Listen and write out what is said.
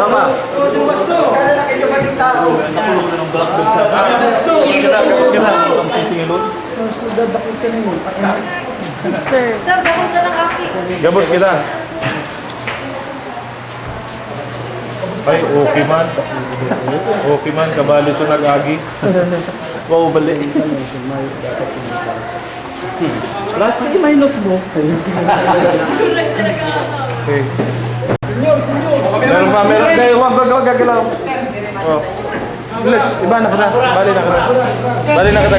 Tama. Kaya na kayo mating tao. Nakulong na ng black dog sa... Sir, bakit ka ng aki? Gabos kita. Ay, okay man. Okay man, kabali sa nag-agi. Wow, balik. Last na i-minus mo. Okay. Meron pa, meron. Hindi, huwag gagalaw. Oh. Bilis, iba na kita. Bali na kita. Bali na kita.